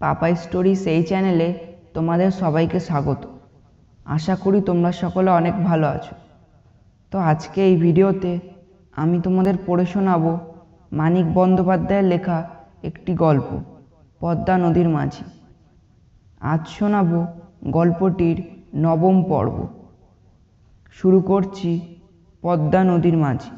পাপা stories এই চ্যানেলে তোমাদের সবাইকে স্বাগত। আশা করি তোমরা সকলে অনেক ভালো আছো। তো আজকে এই ভিডিওতে আমি তোমাদের পড়ে শোনাবো মানিক বন্দ্যোপাধ্যায়ের লেখা একটি গল্প, পদ্মা নদীর মাঝি। আজ শোনাবো গল্পটির 9ম পর্ব। শুরু করছি পদ্মা নদীর মাঝি।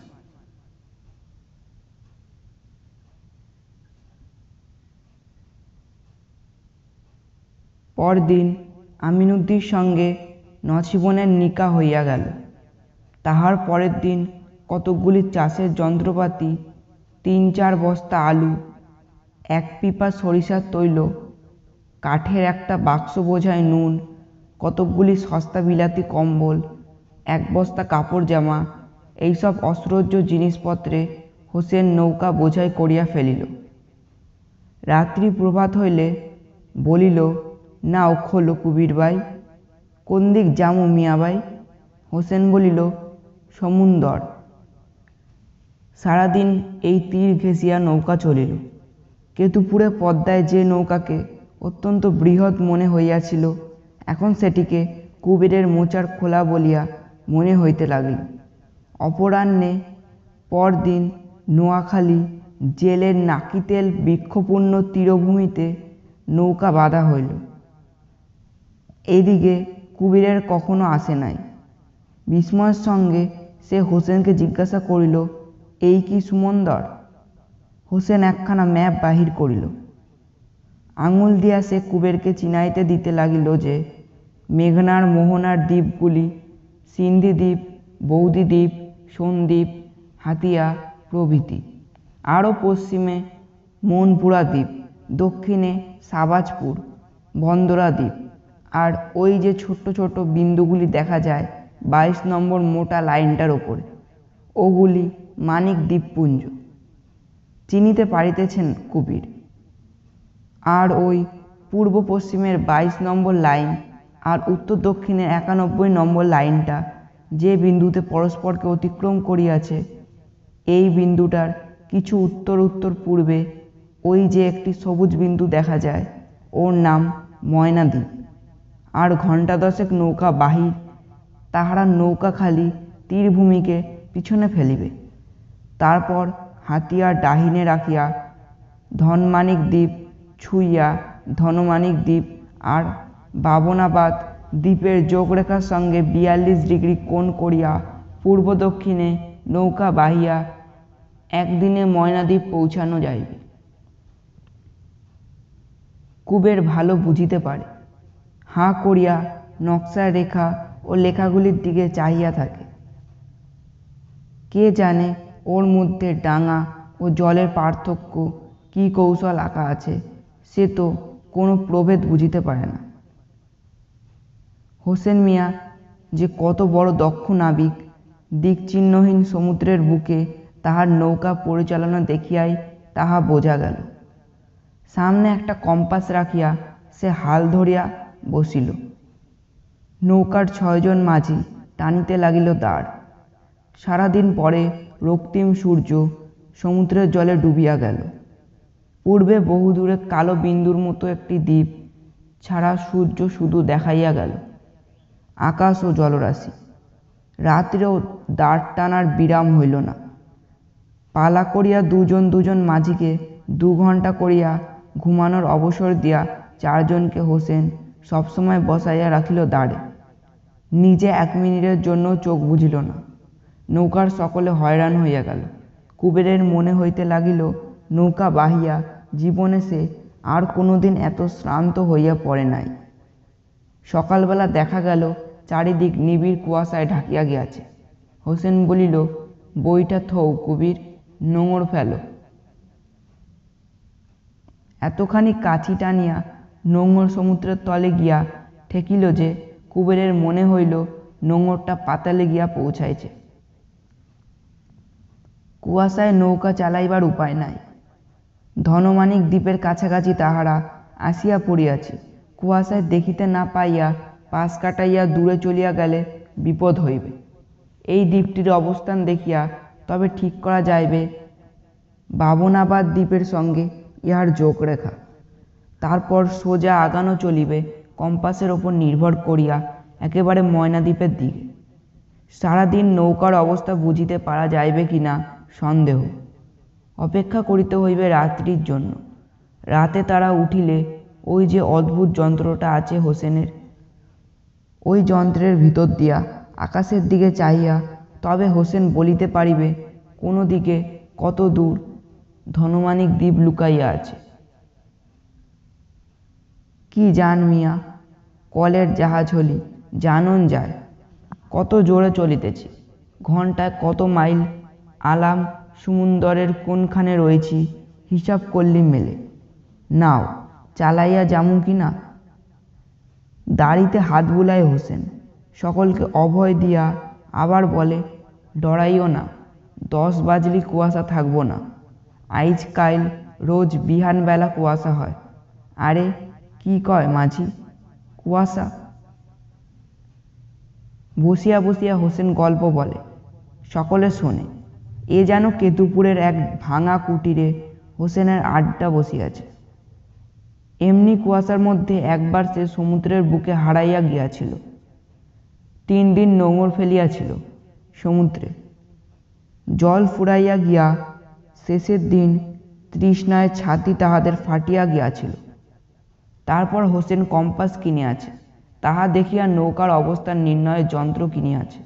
পরদিন আমিনুদ্দির সঙ্গে নছিবনের নিকাহ হইয়া গেল। তাহার পরের দিন কতকগুলি চাষের যন্ত্রপাতি, 3-4 বস্তা আলু, 1 পিপা সরিষার তৈল, কাঠের একটা বাক্স বোঝাই নুন, কতকগুলি সস্তা বিলাতি কম্বল, 1 বস্তা কাপড় জামা, এইসব অশ্রদ্ধ জিনিসপত্রে হোসেন নৌকা বোঝাই করিয়া ফেলিল। রাত্রি প্রভাত হইলে বলিল, নাও খোলো কুবির ভাই, কোন দিক যামু মিয়া ভাই? হোসেন বলিল, সমুন্দর। সারাদিন এই তীর ঘেঁষিয়া নৌকা চলিল। কেতুপুরে পদ্মায় যে নৌকাকে অত্যন্ত বৃহৎ মনে হইয়াছিল, এখন সেটিকে কুবেরের মোচার খোলা বলিয়া মনে হইতে লাগিল। অপরাহ্নে পরদিন নোয়াখালী জেলের নাকিতেল বৃক্ষপূর্ণ তীরভূমিতে নৌকা বাঁধা হইল। এইদিকে কুবিরের কখনো আসে নাই। বিস্ময়ের সঙ্গে সে হোসেনকে জিজ্ঞাসা করিল, এই কি সুমন্দর? হোসেন একখানা ম্যাপ বাহির করিল। আঙুল দিয়া সে কুবেরকে চিনাইতে দিতে লাগিল যে মেঘনার মোহনার দ্বীপগুলি সিন্ধি দ্বীপ, বৌদি দ্বীপ, সন্দ্বীপ, হাতিয়া প্রভৃতি, আরও পশ্চিমে মনপুরা দ্বীপ, দক্ষিণে সাবাজপুর, বন্দরা দ্বীপ, আর ওই যে ছোট ছোট বিন্দুগুলি দেখা যায় 22 নম্বর মোটা লাইনটার ওপরে, ওগুলি মানিক দ্বীপপুঞ্জ। চিনিতে পারিতেছেন কুবির। আর ওই পূর্ব পশ্চিমের 22 নম্বর লাইন আর উত্তর দক্ষিণের 91 নম্বর লাইনটা যে বিন্দুতে পরস্পরকে অতিক্রম করিয়াছে, এই বিন্দুটার কিছু উত্তর উত্তর পূর্বে ওই যে একটি সবুজ বিন্দু দেখা যায়, ওর নাম ময়না দ্বীপ। আর ঘণ্টা 10 নৌকা বাহির, তাহারা নৌকা খালি তীরভূমিকে পিছনে ফেলিবে। তারপর হাতিয়া ডাহিনে রাখিয়া ধনমানিক দ্বীপ ছুঁইয়া ধনমানিক দ্বীপ আর বাবনাবাদ দ্বীপের যোগরেখার সঙ্গে 42 ডিগ্রি কোণ করিয়া পূর্ব দক্ষিণে নৌকা বাহিয়া একদিনে ময়নাদ্বীপ পৌঁছানো যাইবে। কুবের ভালো বুঝিতে পারে। হাঁ করিয়া নকশার রেখা ও লেখাগুলির দিকে চাহিয়া থাকে। কে জানে ওর মধ্যে ডাঙা ও জলের পার্থক্য কি কৌশল আঁকা আছে, সে তো কোনো প্রভেদ বুঝিতে পারে না। হোসেন মিয়া যে কত বড় দক্ষ নাবিক, দিকচিহ্নহীন সমুদ্রের বুকে তাহার নৌকা পরিচালনা দেখিয়াই তাহা বোঝা গেল। সামনে একটা কম্পাস রাখিয়া সে হাল ধরিয়া বসিল। নৌকার 6 জন মাঝি টানিতে লাগিল দাঁড়। সারাদিন পরে রক্তিম সূর্য সমুদ্রের জলে ডুবিয়া গেল। পূর্বে বহুদূরে কালো বিন্দুর মতো একটি দ্বীপ ছাড়া সূর্য শুধু দেখাইয়া গেল, আকাশ ও জলরাশি। রাত্রেও দাঁড় টানার বিরাম হইল না। পালা করিয়া দুজন মাঝিকে 2 ঘণ্টা করিয়া ঘুমানোর অবসর দিয়া 4 জনকে হোসেন সবসময় বসাইয়া রাখিল দাঁড়ে। নিজে 1 মিনিটের জন্য চোখ বুঝিল না। নৌকার সকলে হয়রান হইয়া গেল। কুবেরের মনে হইতে লাগিল, নৌকা বাহিয়া জীবনে সে আর কোনোদিন এত শ্রান্ত হইয়া পড়ে নাই। সকালবেলা দেখা গেল চারিদিক নিবিড় কুয়াশায় ঢাকিয়া গিয়াছে। হোসেন বলিল, বইটা থৌ কুবির, নোঙর ফেলো। এতখানি কাছি টানিয়া নোঙর সমুদ্রের তলে গিয়া ঠেকিল যে কুবেরের মনে হইল নোঙরটা পাতালে গিয়া পৌঁছাইছে। কুয়াশায় নৌকা চালাইবার উপায় নাই। ধনমানিক দ্বীপের কাছাকাছি তাহারা আসিয়া পড়িয়াছে। কুয়াশায় দেখিতে না পাইয়া পাশ কাটাইয়া দূরে চলিয়া গেলে বিপদ হইবে। এই দ্বীপটির অবস্থান দেখিয়া তবে ঠিক করা যাইবে বাবনাবাদ দ্বীপের সঙ্গে ইহার যোগরেখা। তারপর সোজা আগানো চলিবে কম্পাসের ওপর নির্ভর করিয়া একেবারে ময়নাদ্বীপের দিকে। সারাদিন নৌকার অবস্থা বুঝিতে পারা যাইবে কিনা সন্দেহ। অপেক্ষা করিতে হইবে রাত্রির জন্য। রাতে তারা উঠিলে ওই যে অদ্ভুত যন্ত্রটা আছে হোসেনের, ওই যন্ত্রের ভিতর দিয়া আকাশের দিকে চাহিয়া তবে হোসেন বলিতে পারিবে কোনো দিকে কত দূর ধনমানিক দ্বীপ লুকাইয়া আছে। কি জান মিয়া, কলের জাহাজ হলি জানন যায় কত জোরে চলিতেছি, ঘন্টায় কত মাইল আলাম সমুন্দরের কোনখানে রয়েছি হিসাব করলি মেলে। নাও চালাইয়া যামু কিনা। দাড়িতে হাত বুলায় হোসেন, সকলকে অভয় দিয়া আবার বলে, ডরাইও না, 10 বাজলি কুয়াশা থাকবো না। আইজ কাইল রোজ বিহান বেলা কুয়াশা হয়। আরে কি কয় মাঝি, কুয়াশা? বসিয়া বসিয়া হোসেন গল্প বলে, সকলে শোনে। এ যেন কেতুপুরের এক ভাঙা কুটিরে হোসেনের আড্ডা বসিয়াছে। এমনি কুয়াশার মধ্যে একবার সে সমুদ্রের বুকে হারাইয়া গিয়াছিল। 3 দিন নোঙর ফেলিয়াছিল সমুদ্রে। জল ফুরাইয়া গিয়া শেষের দিন তৃষ্ণায় ছাতি তাহাদের ফাটিয়া গিয়াছিল। তারপর হোসেন কম্পাস কিনিয়াছে, তাহা দেখিয়া নৌকার অবস্থান নির্ণয়ের যন্ত্র কিনিয়াছে।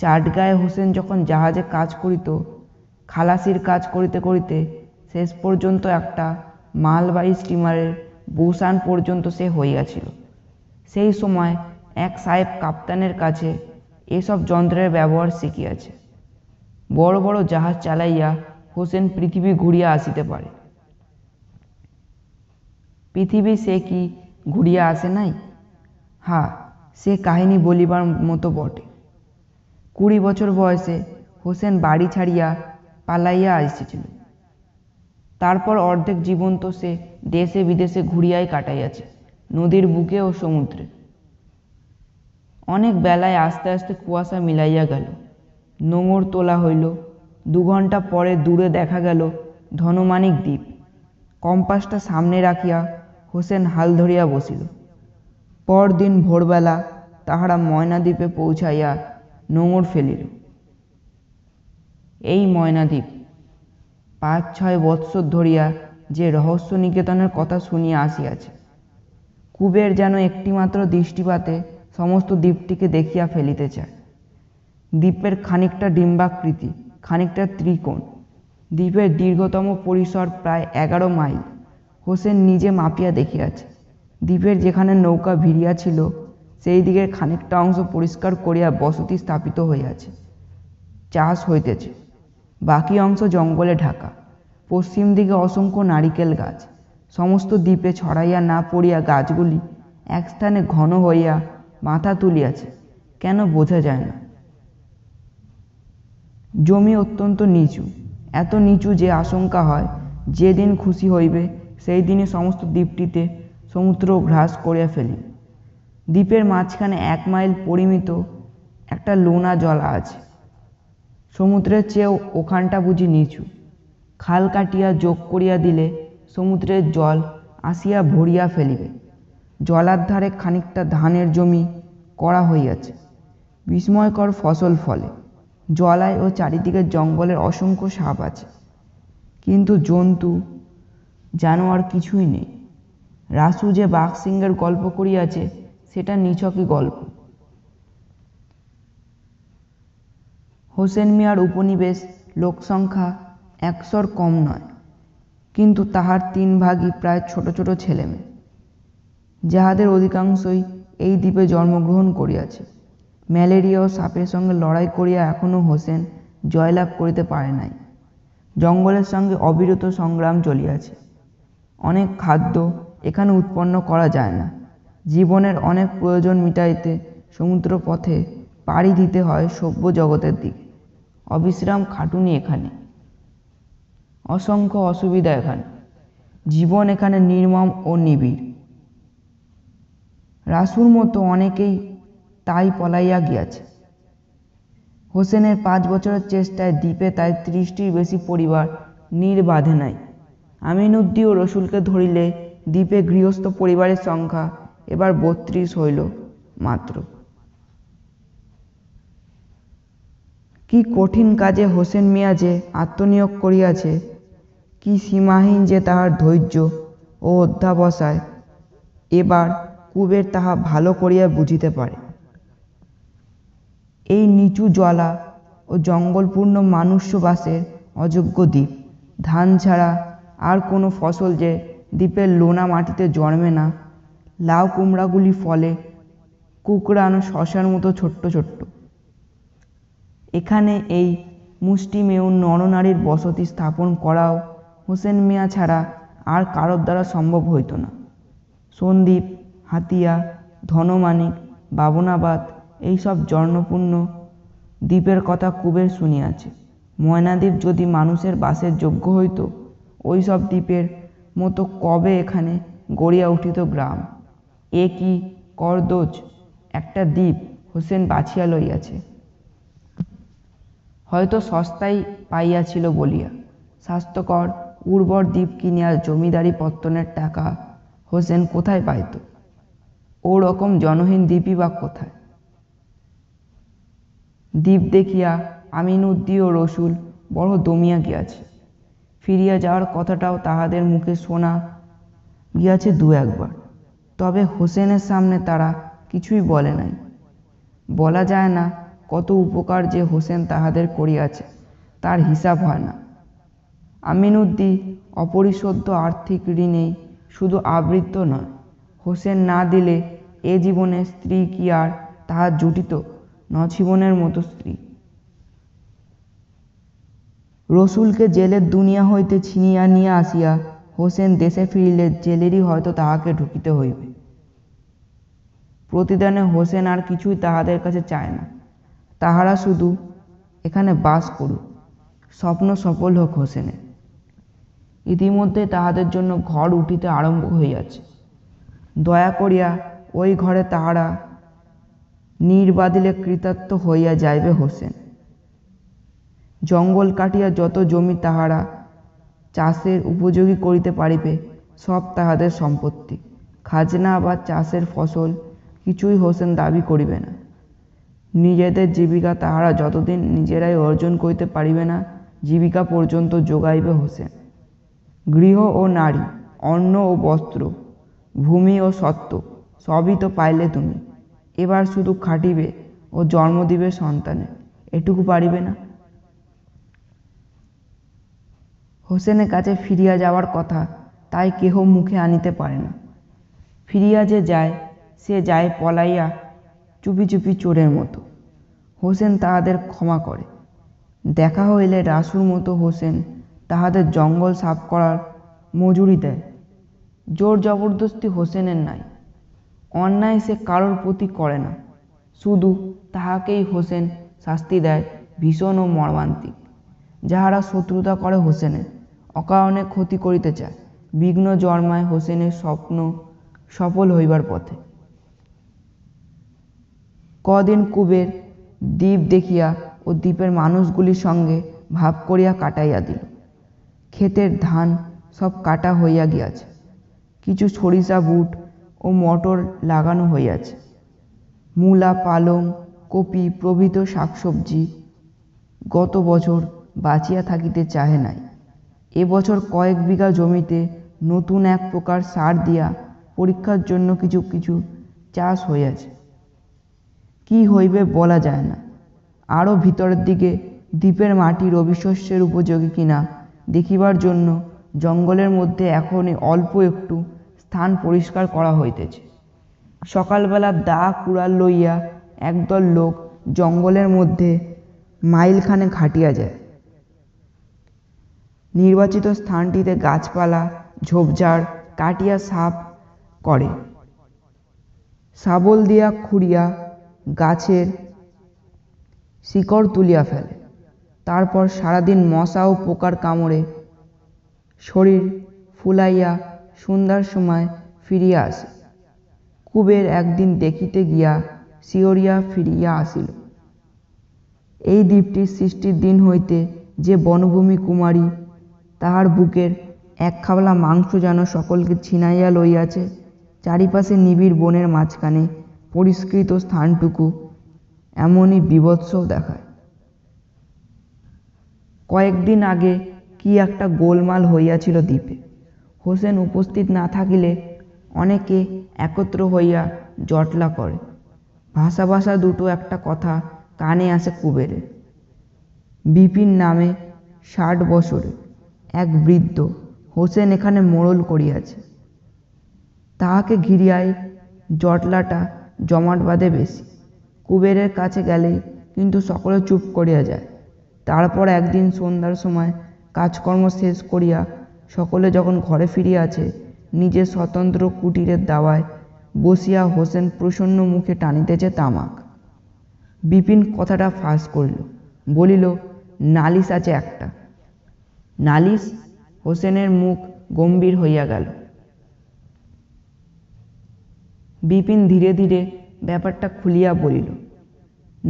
চাটগাঁয়ে হোসেন যখন জাহাজে কাজ করিত, খালাসির কাজ করিতে করিতে শেষ পর্যন্ত একটা মালবাহী স্টিমারের বুসান পর্যন্ত সে হইয়াছিল। সেই সময় এক সাহেব কাপ্তানের কাছে এসব যন্ত্রের ব্যবহার শিখিয়াছে। বড় বড় জাহাজ চালাইয়া হোসেন পৃথিবী ঘুরিয়া আসিতে পারে। পৃথিবী সে কি ঘুরিয়া আসে নাই? হ্যাঁ, সে কাহিনী বলিবার মতো বটে। 20 বছর বয়সে হোসেন বাড়ি ছাড়িয়া পালাইয়া আসিছিল। তারপর অর্ধেক জীবন তো সে দেশে বিদেশে ঘুরিয়াই কাটাইয়াছে, নদীর বুকে ও সমুদ্রে। অনেক বেলায় আস্তে আস্তে কুয়াশা মিলাইয়া গেল, নোঙর তোলা হইল। 2 ঘন্টা পরে দূরে দেখা গেল ধনমানিক দ্বীপ। কম্পাসটা সামনে রাখিয়া হোসেন হাল ধরিয়া বসিল। পরদিন ভোরবেলা তাহারা ময়নাদ্বীপে পৌঁছাইয়া নোঙর ফেলিল। এই ময়নাদ্বীপ 5-6 বৎসর ধরিয়া যে রহস্য নিকেতনের কথা শুনিয়া আসিয়াছে। কুবের যেন একটিমাত্র দৃষ্টিপাতে সমস্ত দ্বীপটিকে দেখিয়া ফেলিতে চায়। দ্বীপের খানিকটা ডিম্বাকৃতি, খানিকটা ত্রিকোণ। দ্বীপের দীর্ঘতম পরিসর প্রায় 11 মাইল। হোসেন নিজে মাপিয়া দেখিয়াছে। দ্বীপের যেখানে নৌকা ভিড়িয়া ছিল সেই দিকের খানিকটা অংশ পরিষ্কার করিয়া বসতি স্থাপিত হইয়াছে, চাষ হইতেছে। বাকি অংশ জঙ্গলে ঢাকা। পশ্চিম দিকে অসংখ্য নারিকেল গাছ। সমস্ত দ্বীপে ছড়াইয়া না পড়িয়া গাছগুলি এক স্থানে ঘন হইয়া মাথা তুলিয়াছে, কেন বোঝা যায় না। জমি অত্যন্ত নিচু, এত নিচু যে আশঙ্কা হয় যেদিন খুশি হইবে সেই দিনে সমস্ত দ্বীপটিতে সমুদ্র গ্রাস করিয়া ফেলি। দ্বীপের মাঝখানে 1 মাইল পরিমিত একটা লোনা জলা আছে। সমুদ্রের চেয়েও ওখানটা বুঝি নিচু। খাল কাটিয়া যোগ করিয়া দিলে সমুদ্রের জল আসিয়া ভরিয়া ফেলিবে। জলার ধারে খানিকটা ধানের জমি করা হইয়াছে। বিস্ময়কর ফসল ফলে। জলায় ও চারিদিকে জঙ্গলের অসংখ্য সাপ আছে, কিন্তু জন্তু জানোয়ার কিছুই নেই। রাসু যে বাঘসিংহের গল্প করিয়াছে সেটা নিছকই গল্প। হোসেন মিয়ার উপনিবেশ লোকসংখ্যা 100-র কম নয়, কিন্তু তাহার 3 ভাগই প্রায় ছোট ছোট ছেলেমেয়ে, যাহাদের অধিকাংশই এই দ্বীপে জন্মগ্রহণ করিয়াছে। ম্যালেরিয়া ও সাপের সঙ্গে লড়াই করিয়া এখনও হোসেন জয়লাভ করিতে পারে নাই। জঙ্গলের সঙ্গে অবিরত সংগ্রাম চলিয়াছে। অনেক খাদ্য এখানে উৎপন্ন করা যায় না। জীবনের অনেক প্রয়োজন মিটাইতে সমুদ্র পথে পাড়ি দিতে হয় সভ্য জগতের দিকে। অবিশ্রাম খাটুনি এখানে, অসংখ্য অসুবিধা এখানে। জীবন এখানে নির্মম ও নিবিড়। রাসুর মতো অনেকেই তাই পলাইয়া গিয়াছে। হোসেনের 5 বছরের চেষ্টায় দ্বীপে তাই 30টির বেশি পরিবার নীড় বাঁধে নাই। আমিনুদ্দি ও রসুলকে ধরিলে দ্বীপে গৃহস্থ পরিবারের সংখ্যা এবার 32 হইল মাত্র। কি কঠিন কাজে হোসেন মিয়া যে আত্মনিয়োগ করিয়াছে, কি সীমাহীন যে তাহার ধৈর্য ও অধ্যাবসায়, এবার কুবের তাহা ভালো করিয়া বুঝিতে পারে। এই নিচু জলা ও জঙ্গলপূর্ণ মানুষ্যবাসের অযোগ্য দ্বীপ, ধান ছাড়া আর কোনো ফসল যে দ্বীপের লোনা মাটিতে জন্মে না, লাউ কুমড়াগুলি ফলে কুকড়ানো শশার মতো ছোট্ট ছোট্ট। এখানে এই মুষ্টিমেয় নরনারীর বসতি স্থাপন করাও হোসেন মিয়া ছাড়া আর কারোর দ্বারা সম্ভব হইত না। সন্দ্বীপ, হাতিয়া, ধনমানিক, বাবনাবাদ এইসব জর্ণপূর্ণ দ্বীপের কথা কুবের শুনিয়াছে। ময়নাদ্বীপ যদি মানুষের বাসের যোগ্য হইত, ওই সব দ্বীপের মতো কবে এখানে গড়িয়া উঠিত গ্রাম। এ কি করদোজ একটা দ্বীপ হোসেন বাছিয়া লইয়াছে, হয়তো সস্তায় পাইয়াছিল বলিয়া। স্বাস্থ্যকর উর্বর দ্বীপ কিনিয়া জমিদারি পত্তনের টাকা হোসেন কোথায় পাইত? ও রকম জনহীন দ্বীপই বা কোথায়? দ্বীপ দেখিয়া আমিনউদ্দি ও রসুল বড় দমিয়া গিয়াছে। ফিরিয়া যাওয়ার কথাটাও তাহাদের মুখে শোনা গিয়াছে দু একবার, তবে হোসেনের সামনে তারা কিছুই বলে নাই। বলা যায় না কত উপকার যে হোসেন তাহাদের করিয়াছে, তার হিসাব হয় না। আমিনউদ্দি অপরিশোধ্য আর্থিক ঋণে শুধু আবৃত নয়, হোসেন না দিলে এ জীবনে স্ত্রী কি আর তাহার জুটিত? নছিবনের মতো স্ত্রী। রসুলকে জেলের দুনিয়া হইতে ছিনিয়া নিয়ে আসিয়া হোসেন দেশে ফিরিলে জেলেরই হয়তো তাহাকে ঢুকিতে হইবে। প্রতিদানে হোসেন আর কিছুই তাহাদের কাছে চায় না, তাহারা শুধু এখানে বাস করুক, স্বপ্ন সফল হোক হোসেনের। ইতিমধ্যে তাহাদের জন্য ঘর উঠিতে আরম্ভ হইয়াছে। দয়া করিয়া ওই ঘরে তাহারা নির্বাদিলে কৃতার্থ হইয়া যাইবে হোসেন। জঙ্গল কাটিয়া যত জমি তাহারা চাষের উপযোগী করিতে পারিবে, সব তাহাদের সম্পত্তি। খাজনা বা চাষের ফসল কিছুই হোসেন দাবি করিবে না। নিজেদের জীবিকা তাহারা যতদিন নিজেরাই অর্জন করিতে পারিবে না, জীবিকা পর্যন্ত যোগাইবে হোসেন। গৃহ ও নারী, অন্ন ও বস্ত্র, ভূমি ও সত্ত্ব সবই তো পাইলে তুমি, এবার শুধু খাটিবে ও জন্ম দিবে সন্তানে, এটুকু পারিবে না? হোসেনের কাছে ফিরিয়া যাওয়ার কথা, তাই কেহ মুখে আনিতে পারে না। ফিরিয়া যে যায়, সে যায় পলাইয়া চুপি চুপি চোরের মতো। হোসেন তাহাদের ক্ষমা করে। দেখা হইলে রাসুর মতো হোসেন তাহাদের জঙ্গল সাফ করার মজুরি দেয়। জোর জবরদস্তি হোসেনের নাই। অন্যায় সে কারোর প্রতি করে না, শুধু তাহাকেই হোসেন শাস্তি দেয় ভীষণ ও মর্মান্তিক। যাহারা শত্রুতা করে হোসেনের, অকারণে ক্ষতি করিতে চায়, বিঘ্ন জন্মায় হোসেনের স্বপ্ন সফল হইবার পথে। কদিন কুবের দ্বীপ দেখিয়া ও দ্বীপের মানুষগুলির সঙ্গে ভাব করিয়া কাটাইয়া দিল। ক্ষেতের ধান সব কাটা হইয়া গিয়াছে, কিছু সরিষা বুট ও মটর লাগানো হইয়াছে। মূলা, পালং, কপি প্রভৃত শাকসবজি গত বছর বাঁচিয়া থাকিতে চাহে নাই। এবছর কয়েক বিঘা জমিতে নতুন এক প্রকার সার দিয়া পরীক্ষার জন্য কিছু কিছু চাষ হইয়াছে। কি হইবে বলা যায় না। আরও ভিতরের দিকে দ্বীপের মাটি রবি শস্যের উপযোগী কিনা দেখিবার জন্য জঙ্গলের মধ্যে এখনই অল্প একটু স্থান পরিষ্কার করা হইতেছে। সকালবেলা দা কুড়াল লইয়া একদল লোক জঙ্গলের মধ্যে মাইলখানেক হাঁটিয়া যায়। নির্বাচিত স্থানটিতে গাছপালা ঝোপঝাড় কাটিয়া সাফ করে, শাবল দিয়া খুঁড়িয়া গাছের শিকড় তুলিয়া ফেলে। তারপর সারাদিন মশা ও পোকার কামড়ে শরীর ফুলাইয়া সন্ধ্যার সময় ফিরিয়া আসে। কুবের একদিন দেখিতে গিয়া শিহরিয়া ফিরিয়া আসিল। এই দ্বীপটির সৃষ্টির দিন হইতে যে বনভূমি কুমারী তাহার বুকের এক খাবলা মাংস যেন সকলকে ছিনাইয়া লইয়াছে। চারিপাশে নিবিড় বনের মাঝখানে পরিষ্কৃত স্থানটুকু এমনই বীভৎস দেখায়। কয়েকদিন আগে কি একটা গোলমাল হইয়াছিল দ্বীপে। হোসেন উপস্থিত না থাকিলে অনেকে একত্র হইয়া জটলা করে। ভাষা ভাষা দুটো একটা কথা কানে আসে কুবেরের। বিপিন নামে 60 বছরে এক বৃদ্ধ হোসেন এখানে মোড়ল করিয়াছে। তাহাকে ঘিরিয়াই জটলাটা জমাট বাঁধে বেশি। কুবেরের কাছে গেলেই কিন্তু সকলে চুপ করিয়া যায়। তারপর একদিন সন্ধ্যার সময় কাজকর্ম শেষ করিয়া সকলে যখন ঘরে ফিরিয়াছে, নিজের স্বতন্ত্র কুটিরের দাওয়ায় বসিয়া হোসেন প্রসন্ন মুখে টানিতেছে তামাক। বিপিন কথাটা ফাঁস করিল, বলিল, নালিশ আছে একটা। নালিশ? হোসেনের মুখ গম্ভীর হইয়া গেল। বিপিন ধীরে ধীরে ব্যাপারটা খুলিয়া বলিল,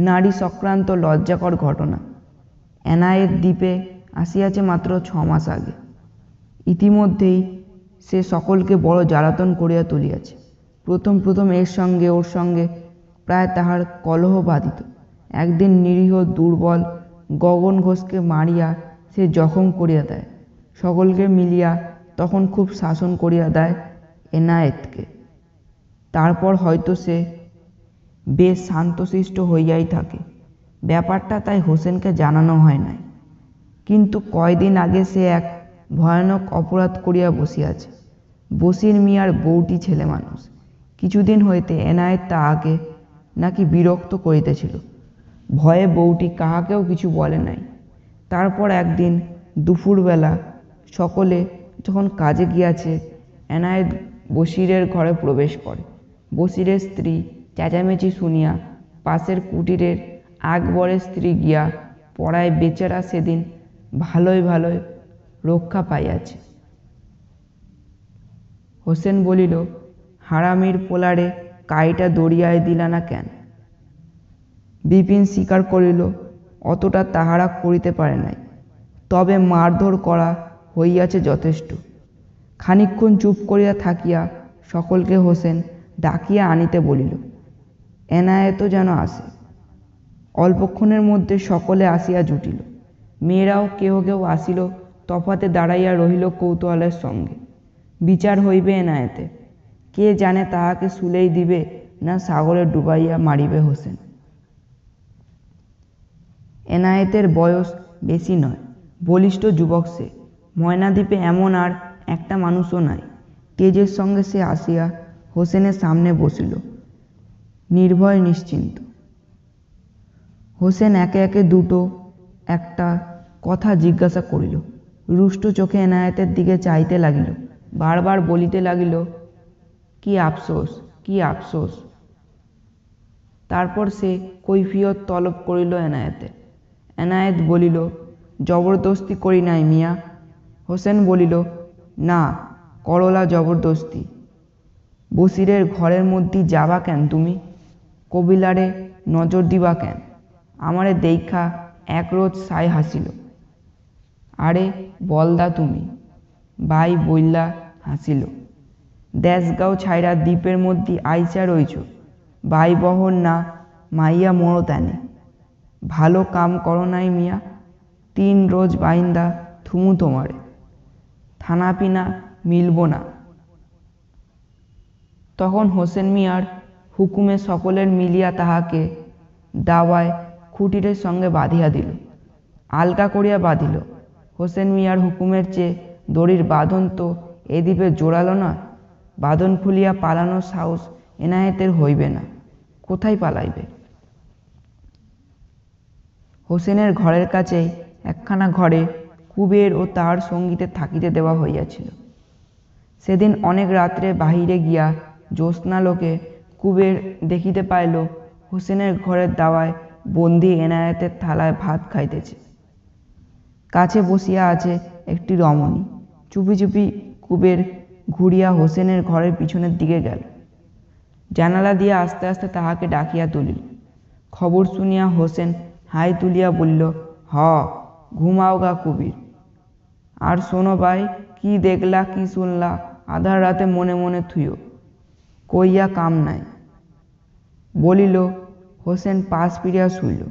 নারী সংক্রান্ত লজ্জাকর ঘটনা। এনায়েত দ্বীপে আসিয়াছে মাত্র 6 মাস আগে। ইতিমধ্যেই সে সকলকে বড় জ্বালাতন করিয়া তুলিয়াছে। প্রথম প্রথম এর সঙ্গে ওর সঙ্গে প্রায় তাহার কলহ বাধিত। একদিন নিরীহ দুর্বল গগন ঘোষকে মারিয়া সে জখম করিয়া দেয়। সকলকে মিলিয়া তখন খুব শাসন করিয়া দেয় এনায়েতকে। তারপর হয়তো সে বেশ শান্তশিষ্ট হইয়াই থাকে। ব্যাপারটা তাই হোসেনকে জানানো হয় নাই। কিন্তু কয়দিন আগে সে এক ভয়ানক অপরাধ করিয়া বসিয়াছে। বসির মিয়ার বউটি ছেলে মানুষ। কিছুদিন হইতে এনায়েত তাহাকে নাকি বিরক্ত করিতেছিল। ভয়ে বউটি কাহাকেও কিছু বলে নাই। তারপর একদিন দুপুরবেলা সকলে যখন কাজে গিয়াছে, এনায়েত বসিরের ঘরে প্রবেশ করে। বসিরের স্ত্রী চেঁচামেচি শুনিয়া পাশের কুটিরের আকবরের স্ত্রী গিয়া পড়ায় বেচারা সেদিন ভালোই ভালোই রক্ষা পাইয়াছে। হোসেন বলিল, হারামির পোলারে কাইটা দড়িয়ায় দিলা না কেন? বিপিন স্বীকার করিল, অতটা তাহারা করিতে পারে নাই, তবে মারধর করা হইয়াছে যথেষ্ট। খানিকক্ষণ চুপ করিয়া থাকিয়া সকলকে হোসেন ডাকিয়া আনিতে বলিল। এনায়েতও যেন আসে। অল্পক্ষণের মধ্যে সকলে আসিয়া জুটিল। মেয়েরাও কেহ কেউ আসিল, তফাতে দাঁড়াইয়া রহিল কৌতূহলের সঙ্গে। বিচার হইবে এনায়েতে। কে জানে তাহাকে শুলেই দিবে না সাগরে ডুবাইয়া মারিবে হোসেন। এনায়েতের বয়স বেশি নয়, বলিষ্ঠ যুবক সে। ময়নাদ্বীপে এমন আর একটা মানুষও নাই। তেজের সঙ্গে সে আসিয়া হোসেনের সামনে বসিল, নির্ভয় নিশ্চিন্ত। হোসেন একে একে দুটো একটা কথা জিজ্ঞাসা করিল। রুষ্ট চোখে এনায়েতের দিকে চাইতে লাগিল। বারবার বলিতে লাগিল, কি আফসোস, কি আফসোস। তারপর সে কৈফিয়ত তলব করিল এনায়েতে। এনায়েত বলিল, জবরদস্তি করি নাই মিয়া। হোসেন বলিল, না, করলা জবরদস্তি। বসিরের ঘরের মধ্যে যাবা কেন তুমি? কবিলারে নজর দিবা কেন? আমারে দেইখা একরোজ সাই হাসিল। আরে বলদা তুমি, বাই বইল্লা হাসিল। দেশগাঁও ছাইরা দ্বীপের মধ্যে আইসা রইছ, বাই বহন না মাইয়া মোড়ো তেনে। ভালো কাম করো নাই মিয়া। 3 রোজ বাইন্দা থুমু তোমারে। থানা পিনা মিলব না। তখন হোসেন মিয়ার হুকুমে সকলের মিলিয়া তাহাকে দাওয়ায় খুঁটিরের সঙ্গে বাঁধিয়া দিল। আলগা করিয়া বাঁধিল। হোসেন মিয়ার হুকুমের চেয়ে দড়ির বাঁধন তো এ দ্বীপে জোড়ালো না। বাঁধন খুলিয়া পালানোর সাহস এনায়েতের হইবে না। কোথায় পালাইবে? হোসেনের ঘরের কাছেই একখানা ঘরে কুবের ও তাহার সঙ্গীতে থাকিতে দেওয়া হইয়াছিল। সেদিন অনেক রাত্রে বাহিরে গিয়া জ্যোৎস্নালোকে কুবের দেখিতে পাইল হোসেনের ঘরের দাওয়ায় বন্দী এনায়েতের থালায় ভাত খাইতেছে। কাছে বসিয়া আছে একটি রমণী। চুপি চুপি কুবের ঘুরিয়া হোসেনের ঘরের পিছনের দিকে গেল। জানালা দিয়া আস্তে আস্তে তাহাকে ডাকিয়া তুলিল। খবর শুনিয়া হোসেন হাই তুলিয়া বলিল, হ, ঘুমাও গা কুবির। আর শোনো ভাই, কি কি দেখলা কি শুনলা আধার রাতে মনে মনে থুইও, কইয়া কাম নাই। বলিল। হোসেন পাশ ফিরিয়া শুইল।